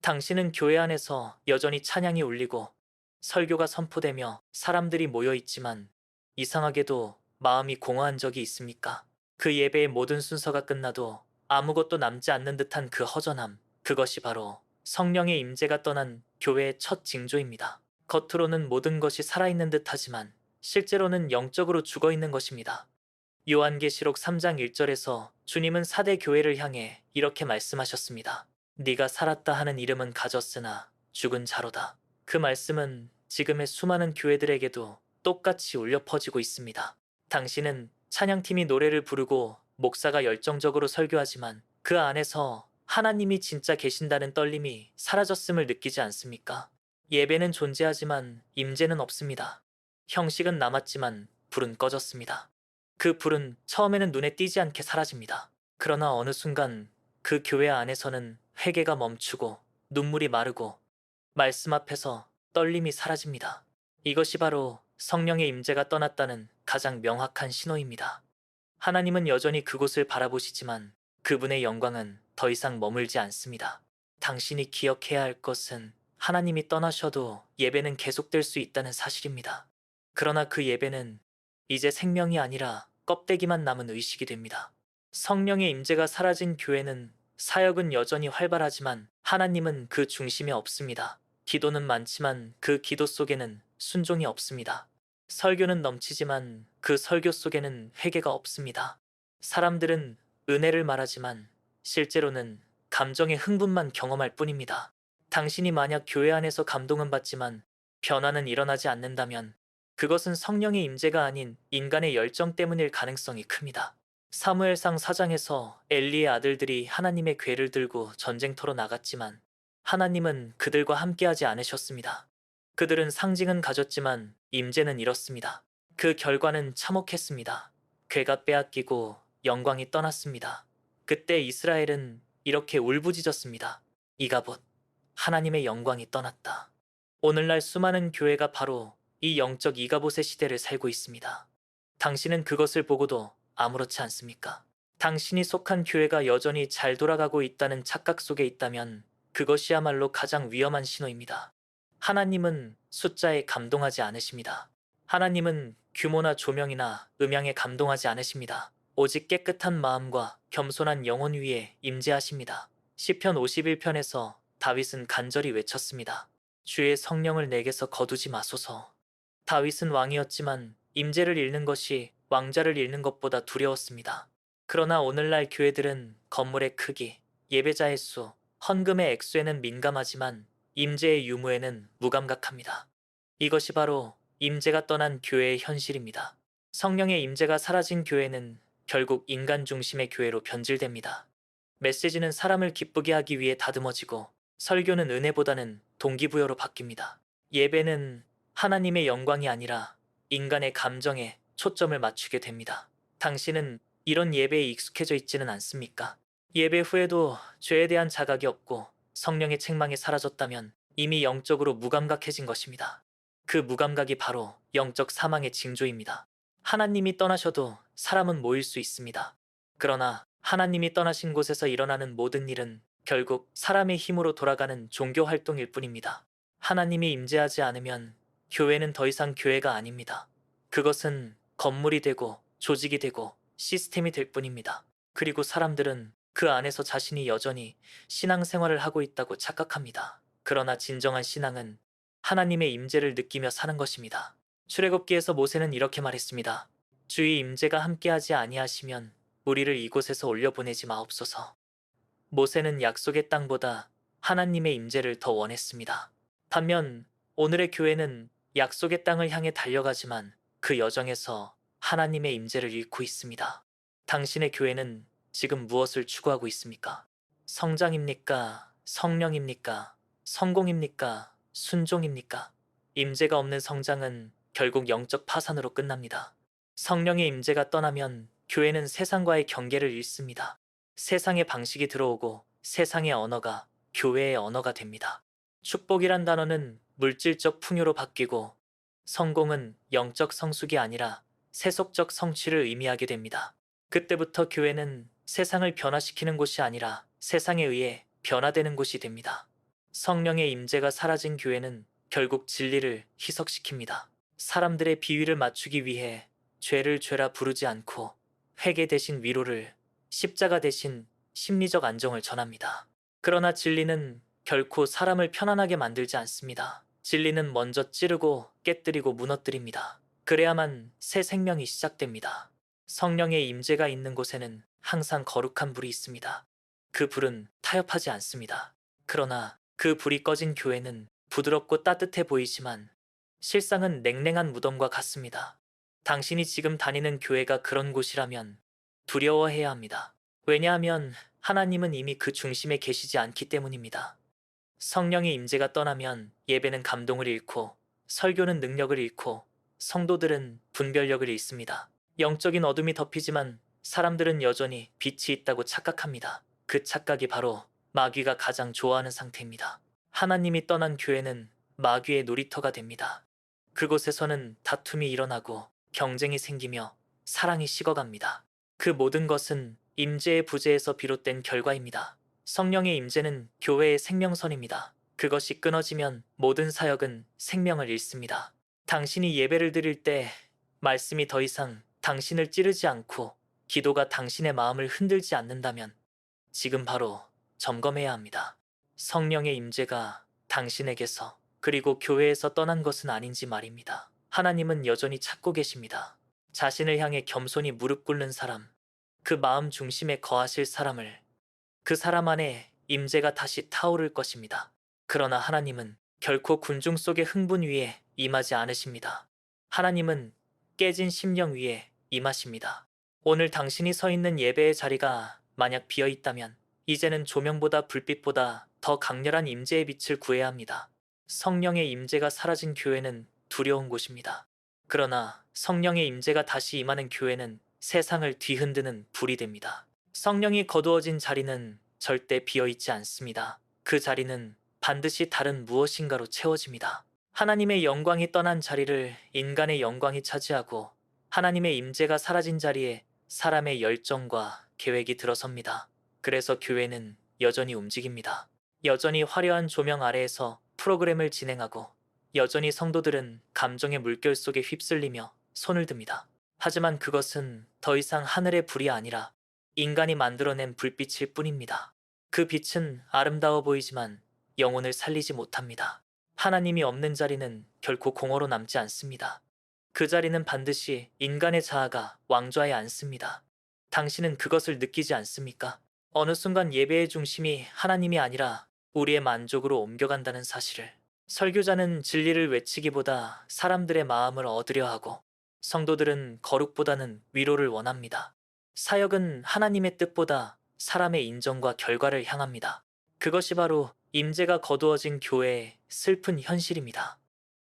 당신은 교회 안에서 여전히 찬양이 울리고 설교가 선포되며 사람들이 모여 있지만 이상하게도 마음이 공허한 적이 있습니까? 그 예배의 모든 순서가 끝나도 아무것도 남지 않는 듯한 그 허전함, 그것이 바로 성령의 임재가 떠난 교회의 첫 징조입니다. 겉으로는 모든 것이 살아있는 듯하지만 실제로는 영적으로 죽어있는 것입니다. 요한계시록 3장 1절에서 주님은 사대 교회를 향해 이렇게 말씀하셨습니다. 네가 살았다 하는 이름은 가졌으나 죽은 자로다. 그 말씀은 지금의 수많은 교회들에게도 똑같이 울려 퍼지고 있습니다. 당신은 찬양팀이 노래를 부르고 목사가 열정적으로 설교하지만 그 안에서 하나님이 진짜 계신다는 떨림이 사라졌음을 느끼지 않습니까? 예배는 존재하지만 임재는 없습니다. 형식은 남았지만 불은 꺼졌습니다. 그 불은 처음에는 눈에 띄지 않게 사라집니다. 그러나 어느 순간 그 교회 안에서는 회개가 멈추고 눈물이 마르고 말씀 앞에서 떨림이 사라집니다. 이것이 바로 성령의 임재가 떠났다는 가장 명확한 신호입니다. 하나님은 여전히 그곳을 바라보시지만 그분의 영광은 더 이상 머물지 않습니다. 당신이 기억해야 할 것은 하나님이 떠나셔도 예배는 계속될 수 있다는 사실입니다. 그러나 그 예배는 이제 생명이 아니라 껍데기만 남은 의식이 됩니다. 성령의 임재가 사라진 교회는 사역은 여전히 활발하지만 하나님은 그 중심에 없습니다. 기도는 많지만 그 기도 속에는 순종이 없습니다. 설교는 넘치지만 그 설교 속에는 회개가 없습니다. 사람들은 은혜를 말하지만 실제로는 감정의 흥분만 경험할 뿐입니다. 당신이 만약 교회 안에서 감동은 받지만 변화는 일어나지 않는다면 그것은 성령의 임재가 아닌 인간의 열정 때문일 가능성이 큽니다. 사무엘상 4장에서 엘리의 아들들이 하나님의 궤를 들고 전쟁터로 나갔지만 하나님은 그들과 함께하지 않으셨습니다. 그들은 상징은 가졌지만 임재는 잃었습니다. 그 결과는 참혹했습니다. 궤가 빼앗기고 영광이 떠났습니다. 그때 이스라엘은 이렇게 울부짖었습니다. 이가봇, 하나님의 영광이 떠났다. 오늘날 수많은 교회가 바로 이 영적 이가봇의 시대를 살고 있습니다. 당신은 그것을 보고도 아무렇지 않습니까? 당신이 속한 교회가 여전히 잘 돌아가고 있다는 착각 속에 있다면 그것이야말로 가장 위험한 신호입니다. 하나님은 숫자에 감동하지 않으십니다. 하나님은 규모나 조명이나 음향에 감동하지 않으십니다. 오직 깨끗한 마음과 겸손한 영혼 위에 임재하십니다. 시편 51편에서 다윗은 간절히 외쳤습니다. 주의 성령을 내게서 거두지 마소서. 다윗은 왕이었지만 임재를 잃는 것이 왕자를 잃는 것보다 두려웠습니다. 그러나 오늘날 교회들은 건물의 크기, 예배자의 수, 헌금의 액수에는 민감하지만 임재의 유무에는 무감각합니다. 이것이 바로 임재가 떠난 교회의 현실입니다. 성령의 임재가 사라진 교회는 결국 인간 중심의 교회로 변질됩니다. 메시지는 사람을 기쁘게 하기 위해 다듬어지고 설교는 은혜보다는 동기부여로 바뀝니다. 예배는 하나님의 영광이 아니라 인간의 감정에 초점을 맞추게 됩니다. 당신은 이런 예배에 익숙해져 있지는 않습니까? 예배 후에도 죄에 대한 자각이 없고 성령의 책망이 사라졌다면 이미 영적으로 무감각해진 것입니다. 그 무감각이 바로 영적 사망의 징조입니다. 하나님이 떠나셔도 사람은 모일 수 있습니다. 그러나 하나님이 떠나신 곳에서 일어나는 모든 일은 결국 사람의 힘으로 돌아가는 종교 활동일 뿐입니다. 하나님이 임재하지 않으면 교회는 더 이상 교회가 아닙니다. 그것은 건물이 되고 조직이 되고 시스템이 될 뿐입니다. 그리고 사람들은 그 안에서 자신이 여전히 신앙생활을 하고 있다고 착각합니다. 그러나 진정한 신앙은 하나님의 임재를 느끼며 사는 것입니다. 출애굽기에서 모세는 이렇게 말했습니다. 주의 임재가 함께하지 아니하시면 우리를 이곳에서 올려보내지 마옵소서. 모세는 약속의 땅보다 하나님의 임재를 더 원했습니다. 반면 오늘의 교회는 약속의 땅을 향해 달려가지만 그 여정에서 하나님의 임재를 잃고 있습니다. 당신의 교회는 지금 무엇을 추구하고 있습니까? 성장입니까? 성령입니까? 성공입니까? 순종입니까? 임재가 없는 성장은 결국 영적 파산으로 끝납니다. 성령의 임재가 떠나면 교회는 세상과의 경계를 잃습니다. 세상의 방식이 들어오고 세상의 언어가 교회의 언어가 됩니다. 축복이란 단어는 물질적 풍요로 바뀌고 성공은 영적 성숙이 아니라 세속적 성취를 의미하게 됩니다. 그때부터 교회는 세상을 변화시키는 곳이 아니라 세상에 의해 변화되는 곳이 됩니다. 성령의 임재가 사라진 교회는 결국 진리를 희석시킵니다. 사람들의 비위를 맞추기 위해 죄를 죄라 부르지 않고 회개 대신 위로를, 십자가 대신 심리적 안정을 전합니다. 그러나 진리는 결코 사람을 편안하게 만들지 않습니다. 진리는 먼저 찌르고 깨뜨리고 무너뜨립니다. 그래야만 새 생명이 시작됩니다. 성령의 임재가 있는 곳에는 항상 거룩한 불이 있습니다. 그 불은 타협하지 않습니다. 그러나 그 불이 꺼진 교회는 부드럽고 따뜻해 보이지만 실상은 냉랭한 무덤과 같습니다. 당신이 지금 다니는 교회가 그런 곳이라면 두려워해야 합니다. 왜냐하면 하나님은 이미 그 중심에 계시지 않기 때문입니다. 성령의 임재가 떠나면 예배는 감동을 잃고 설교는 능력을 잃고 성도들은 분별력을 잃습니다. 영적인 어둠이 덮이지만 사람들은 여전히 빛이 있다고 착각합니다. 그 착각이 바로 마귀가 가장 좋아하는 상태입니다. 하나님이 떠난 교회는 마귀의 놀이터가 됩니다. 그곳에서는 다툼이 일어나고 경쟁이 생기며 사랑이 식어갑니다. 그 모든 것은 임재의 부재에서 비롯된 결과입니다. 성령의 임재는 교회의 생명선입니다. 그것이 끊어지면 모든 사역은 생명을 잃습니다. 당신이 예배를 드릴 때 말씀이 더 이상 당신을 찌르지 않고 기도가 당신의 마음을 흔들지 않는다면 지금 바로 점검해야 합니다. 성령의 임재가 당신에게서 그리고 교회에서 떠난 것은 아닌지 말입니다. 하나님은 여전히 찾고 계십니다. 자신을 향해 겸손히 무릎 꿇는 사람, 그 마음 중심에 거하실 사람을, 그 사람 안에 임재가 다시 타오를 것입니다. 그러나 하나님은 결코 군중 속의 흥분 위에 임하지 않으십니다. 하나님은 깨진 심령 위에 임하십니다. 오늘 당신이 서 있는 예배의 자리가 만약 비어 있다면 이제는 조명보다 불빛보다 더 강렬한 임재의 빛을 구해야 합니다. 성령의 임재가 사라진 교회는 두려운 곳입니다. 그러나 성령의 임재가 다시 임하는 교회는 세상을 뒤흔드는 불이 됩니다. 성령이 거두어진 자리는 절대 비어있지 않습니다. 그 자리는 반드시 다른 무엇인가로 채워집니다. 하나님의 영광이 떠난 자리를 인간의 영광이 차지하고 하나님의 임재가 사라진 자리에 사람의 열정과 계획이 들어섭니다. 그래서 교회는 여전히 움직입니다. 여전히 화려한 조명 아래에서 프로그램을 진행하고 여전히 성도들은 감정의 물결 속에 휩쓸리며 손을 듭니다. 하지만 그것은 더 이상 하늘의 불이 아니라 인간이 만들어낸 불빛일 뿐입니다. 그 빛은 아름다워 보이지만 영혼을 살리지 못합니다. 하나님이 없는 자리는 결코 공허로 남지 않습니다. 그 자리는 반드시 인간의 자아가 왕좌에 앉습니다. 당신은 그것을 느끼지 않습니까? 어느 순간 예배의 중심이 하나님이 아니라 우리의 만족으로 옮겨간다는 사실을. 설교자는 진리를 외치기보다 사람들의 마음을 얻으려 하고 성도들은 거룩보다는 위로를 원합니다. 사역은 하나님의 뜻보다 사람의 인정과 결과를 향합니다. 그것이 바로 임재가 거두어진 교회의 슬픈 현실입니다.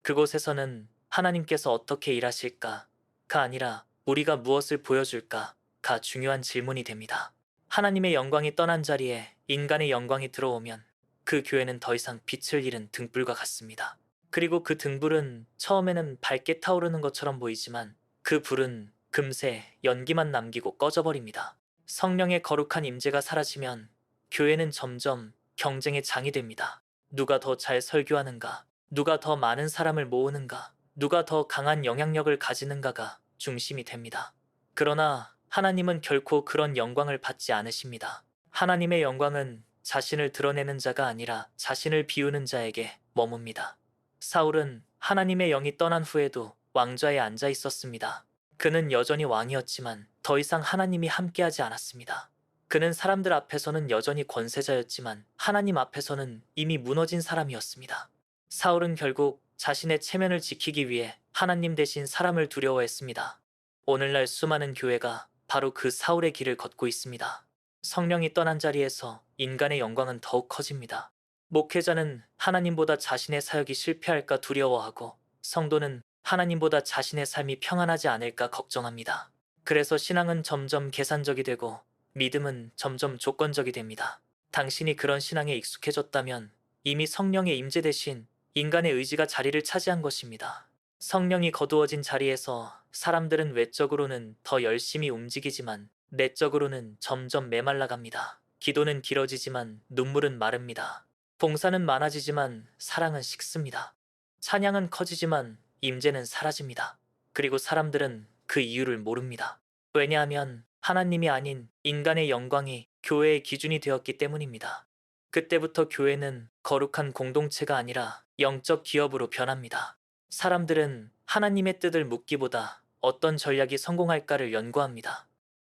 그곳에서는 하나님께서 어떻게 일하실까가 아니라 우리가 무엇을 보여줄까가 중요한 질문이 됩니다. 하나님의 영광이 떠난 자리에 인간의 영광이 들어오면 그 교회는 더 이상 빛을 잃은 등불과 같습니다. 그리고 그 등불은 처음에는 밝게 타오르는 것처럼 보이지만 그 불은 금세 연기만 남기고 꺼져버립니다. 성령의 거룩한 임재가 사라지면 교회는 점점 경쟁의 장이 됩니다. 누가 더 잘 설교하는가, 누가 더 많은 사람을 모으는가, 누가 더 강한 영향력을 가지는가가 중심이 됩니다. 그러나 하나님은 결코 그런 영광을 받지 않으십니다. 하나님의 영광은 자신을 드러내는 자가 아니라 자신을 비우는 자에게 머뭅니다. 사울은 하나님의 영이 떠난 후에도 왕좌에 앉아 있었습니다. 그는 여전히 왕이었지만 더 이상 하나님이 함께하지 않았습니다. 그는 사람들 앞에서는 여전히 권세자였지만 하나님 앞에서는 이미 무너진 사람이었습니다. 사울은 결국 자신의 체면을 지키기 위해 하나님 대신 사람을 두려워했습니다. 오늘날 수많은 교회가 바로 그 사울의 길을 걷고 있습니다. 성령이 떠난 자리에서 인간의 영광은 더욱 커집니다. 목회자는 하나님보다 자신의 사역이 실패할까 두려워하고 성도는 하나님보다 자신의 삶이 평안하지 않을까 걱정합니다. 그래서 신앙은 점점 계산적이 되고 믿음은 점점 조건적이 됩니다. 당신이 그런 신앙에 익숙해졌다면 이미 성령의 임재 대신 인간의 의지가 자리를 차지한 것입니다. 성령이 거두어진 자리에서 사람들은 외적으로는 더 열심히 움직이지만 내적으로는 점점 메말라갑니다. 기도는 길어지지만 눈물은 마릅니다. 봉사는 많아지지만 사랑은 식습니다. 찬양은 커지지만 임재는 사라집니다. 그리고 사람들은 그 이유를 모릅니다. 왜냐하면 하나님이 아닌 인간의 영광이 교회의 기준이 되었기 때문입니다. 그때부터 교회는 거룩한 공동체가 아니라 영적 기업으로 변합니다. 사람들은 하나님의 뜻을 묻기보다 어떤 전략이 성공할까를 연구합니다.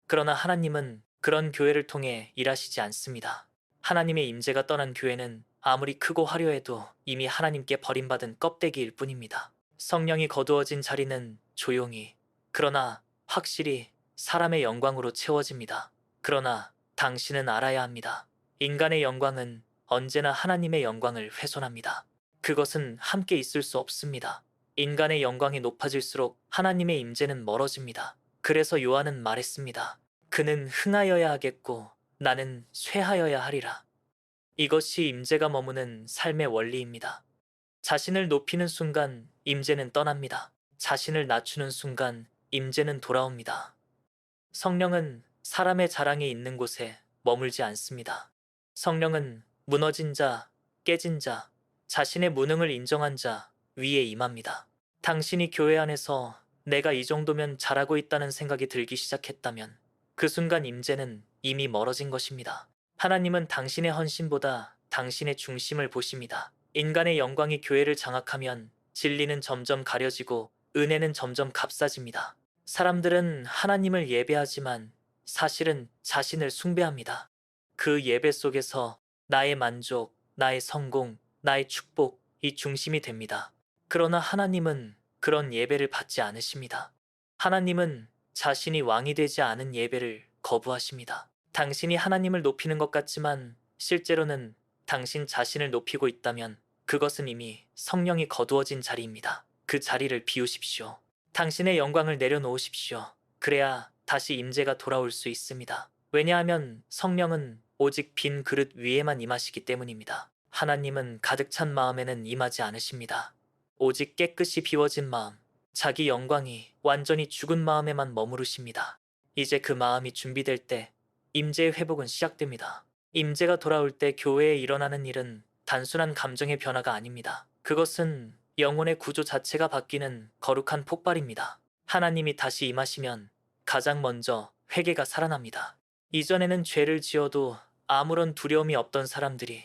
그러나 하나님은 그런 교회를 통해 일하시지 않습니다. 하나님의 임재가 떠난 교회는 아무리 크고 화려해도 이미 하나님께 버림받은 껍데기일 뿐입니다. 성령이 거두어진 자리는 조용히, 그러나 확실히 사람의 영광으로 채워집니다. 그러나 당신은 알아야 합니다. 인간의 영광은 언제나 하나님의 영광을 훼손합니다. 그것은 함께 있을 수 없습니다. 인간의 영광이 높아질수록 하나님의 임재는 멀어집니다. 그래서 요한은 말했습니다. 그는 흥하여야 하겠고 나는 쇠하여야 하리라. 이것이 임재가 머무는 삶의 원리입니다. 자신을 높이는 순간 임재는 떠납니다. 자신을 낮추는 순간 임재는 돌아옵니다. 성령은 사람의 자랑이 있는 곳에 머물지 않습니다. 성령은 무너진 자, 깨진 자, 자신의 무능을 인정한 자 위에 임합니다. 당신이 교회 안에서 내가 이 정도면 잘하고 있다는 생각이 들기 시작했다면 그 순간 임재는 이미 멀어진 것입니다. 하나님은 당신의 헌신보다 당신의 중심을 보십니다. 인간의 영광이 교회를 장악하면 진리는 점점 가려지고 은혜는 점점 값싸집니다. 사람들은 하나님을 예배하지만 사실은 자신을 숭배합니다. 그 예배 속에서 나의 만족, 나의 성공, 나의 축복이 중심이 됩니다. 그러나 하나님은 그런 예배를 받지 않으십니다. 하나님은 자신이 왕이 되지 않은 예배를 거부하십니다. 당신이 하나님을 높이는 것 같지만 실제로는 당신 자신을 높이고 있다면 그것은 이미 성령이 거두어진 자리입니다. 그 자리를 비우십시오. 당신의 영광을 내려놓으십시오. 그래야 다시 임재가 돌아올 수 있습니다. 왜냐하면 성령은 오직 빈 그릇 위에만 임하시기 때문입니다. 하나님은 가득 찬 마음에는 임하지 않으십니다. 오직 깨끗이 비워진 마음, 자기 영광이 완전히 죽은 마음에만 머무르십니다. 이제 그 마음이 준비될 때 임재의 회복은 시작됩니다. 임재가 돌아올 때 교회에 일어나는 일은 단순한 감정의 변화가 아닙니다. 그것은 영혼의 구조 자체가 바뀌는 거룩한 폭발입니다. 하나님이 다시 임하시면 가장 먼저 회개가 살아납니다. 이전에는 죄를 지어도 아무런 두려움이 없던 사람들이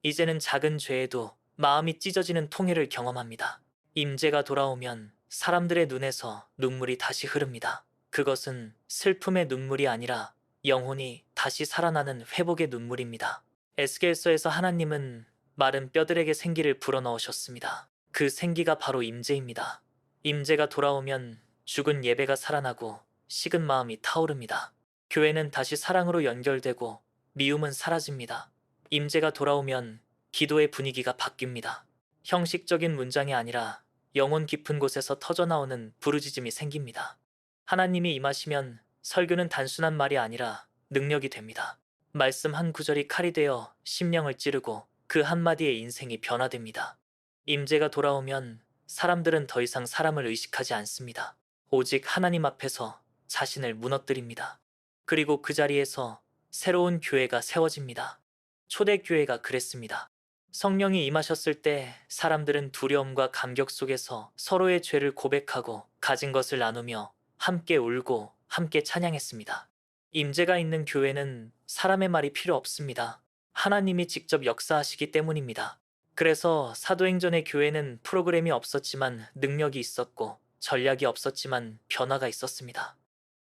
이제는 작은 죄에도 마음이 찢어지는 통회를 경험합니다. 임재가 돌아오면 사람들의 눈에서 눈물이 다시 흐릅니다. 그것은 슬픔의 눈물이 아니라 영혼이 다시 살아나는 회복의 눈물입니다. 에스겔서에서 하나님은 마른 뼈들에게 생기를 불어넣으셨습니다. 그 생기가 바로 임재입니다. 임재가 돌아오면 죽은 예배가 살아나고 식은 마음이 타오릅니다. 교회는 다시 사랑으로 연결되고 미움은 사라집니다. 임재가 돌아오면 기도의 분위기가 바뀝니다. 형식적인 문장이 아니라 영혼 깊은 곳에서 터져나오는 부르짖음이 생깁니다. 하나님이 임하시면 설교는 단순한 말이 아니라 능력이 됩니다. 말씀 한 구절이 칼이 되어 심령을 찌르고 그 한마디의 인생이 변화됩니다. 임재가 돌아오면 사람들은 더 이상 사람을 의식하지 않습니다. 오직 하나님 앞에서 자신을 무너뜨립니다. 그리고 그 자리에서 새로운 교회가 세워집니다. 초대교회가 그랬습니다. 성령이 임하셨을 때 사람들은 두려움과 감격 속에서 서로의 죄를 고백하고 가진 것을 나누며 함께 울고 함께 찬양했습니다. 임재가 있는 교회는 사람의 말이 필요 없습니다. 하나님이 직접 역사하시기 때문입니다. 그래서 사도행전의 교회는 프로그램이 없었지만 능력이 있었고 전략이 없었지만 변화가 있었습니다.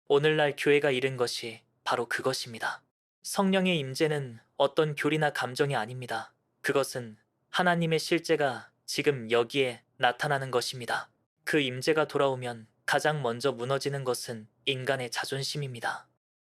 오늘날 교회가 잃은 것이 바로 그것입니다. 성령의 임재는 어떤 교리나 감정이 아닙니다. 그것은 하나님의 실제가 지금 여기에 나타나는 것입니다. 그 임재가 돌아오면 가장 먼저 무너지는 것은 인간의 자존심입니다.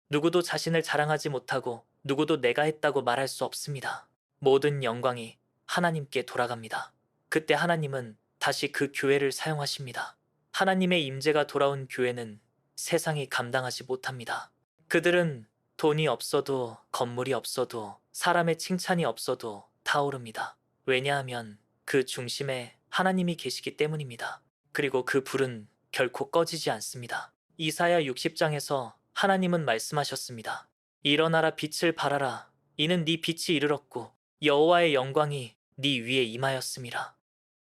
누구도 자신을 자랑하지 못하고 누구도 내가 했다고 말할 수 없습니다. 모든 영광이 하나님께 돌아갑니다. 그때 하나님은 다시 그 교회를 사용하십니다. 하나님의 임재가 돌아온 교회는 세상이 감당하지 못합니다. 그들은 돈이 없어도 건물이 없어도 사람의 칭찬이 없어도 타오릅니다. 왜냐하면 그 중심에 하나님이 계시기 때문입니다. 그리고 그 불은 결코 꺼지지 않습니다. 이사야 60장에서 하나님은 말씀하셨습니다. 일어나라 빛을 발하라. 이는 네 빛이 이르렀고 여호와의 영광이 네 위에 임하였음이라.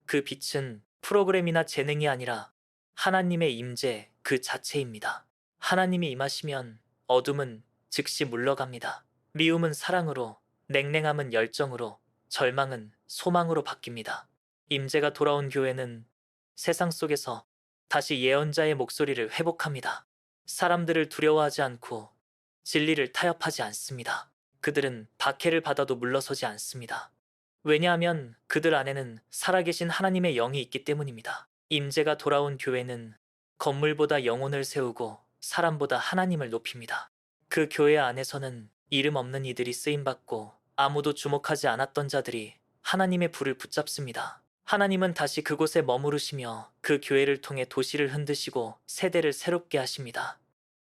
그 빛은 프로그램이나 재능이 아니라 하나님의 임재 그 자체입니다. 하나님이 임하시면 어둠은 즉시 물러갑니다. 미움은 사랑으로, 냉랭함은 열정으로, 절망은 소망으로 바뀝니다. 임재가 돌아온 교회는 세상 속에서 다시 예언자의 목소리를 회복합니다. 사람들을 두려워하지 않고 진리를 타협하지 않습니다. 그들은 박해를 받아도 물러서지 않습니다. 왜냐하면 그들 안에는 살아계신 하나님의 영이 있기 때문입니다. 임재가 돌아온 교회는 건물보다 영혼을 세우고 사람보다 하나님을 높입니다. 그 교회 안에서는 이름 없는 이들이 쓰임받고 아무도 주목하지 않았던 자들이 하나님의 불을 붙잡습니다. 하나님은 다시 그곳에 머무르시며 그 교회를 통해 도시를 흔드시고 세대를 새롭게 하십니다.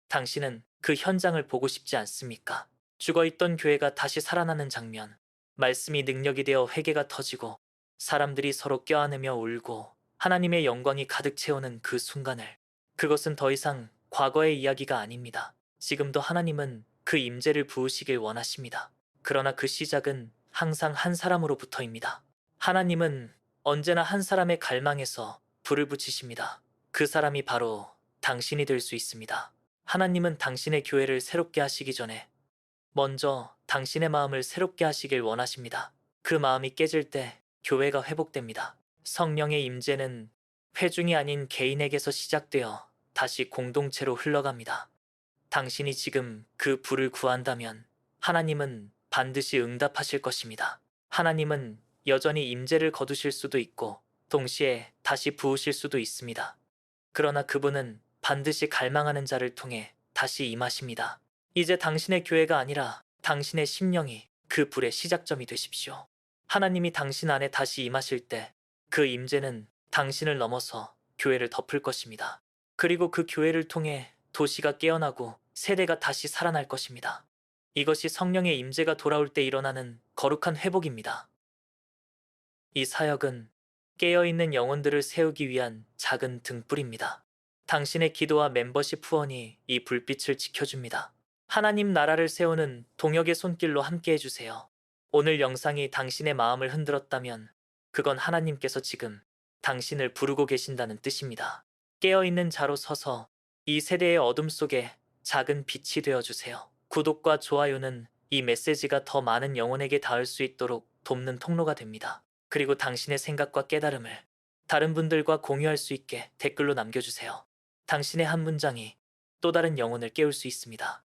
당신은 그 현장을 보고 싶지 않습니까? 죽어있던 교회가 다시 살아나는 장면, 말씀이 능력이 되어 회개가 터지고 사람들이 서로 껴안으며 울고 하나님의 영광이 가득 채우는 그 순간을. 그것은 더 이상 과거의 이야기가 아닙니다. 지금도 하나님은 그 임재를 부으시길 원하십니다. 그러나 그 시작은 항상 한 사람으로부터입니다. 하나님은 언제나 한 사람의 갈망에서 불을 붙이십니다. 그 사람이 바로 당신이 될 수 있습니다. 하나님은 당신의 교회를 새롭게 하시기 전에 먼저 당신의 마음을 새롭게 하시길 원하십니다. 그 마음이 깨질 때 교회가 회복됩니다. 성령의 임재는 회중이 아닌 개인에게서 시작되어 다시 공동체로 흘러갑니다. 당신이 지금 그 불을 구한다면 하나님은 반드시 응답하실 것입니다. 하나님은 여전히 임재를 거두실 수도 있고 동시에 다시 부으실 수도 있습니다. 그러나 그분은 반드시 갈망하는 자를 통해 다시 임하십니다. 이제 당신의 교회가 아니라 당신의 심령이 그 불의 시작점이 되십시오. 하나님이 당신 안에 다시 임하실 때 그 임재는 당신을 넘어서 교회를 덮을 것입니다. 그리고 그 교회를 통해 도시가 깨어나고 세대가 다시 살아날 것입니다. 이것이 성령의 임재가 돌아올 때 일어나는 거룩한 회복입니다. 이 사역은 깨어있는 영혼들을 세우기 위한 작은 등불입니다. 당신의 기도와 멤버십 후원이 이 불빛을 지켜줍니다. 하나님 나라를 세우는 동역의 손길로 함께 해주세요. 오늘 영상이 당신의 마음을 흔들었다면 그건 하나님께서 지금 당신을 부르고 계신다는 뜻입니다. 깨어있는 자로 서서 이 세대의 어둠 속에 작은 빛이 되어주세요. 구독과 좋아요는 이 메시지가 더 많은 영혼에게 닿을 수 있도록 돕는 통로가 됩니다. 그리고 당신의 생각과 깨달음을 다른 분들과 공유할 수 있게 댓글로 남겨주세요. 당신의 한 문장이 또 다른 영혼을 깨울 수 있습니다.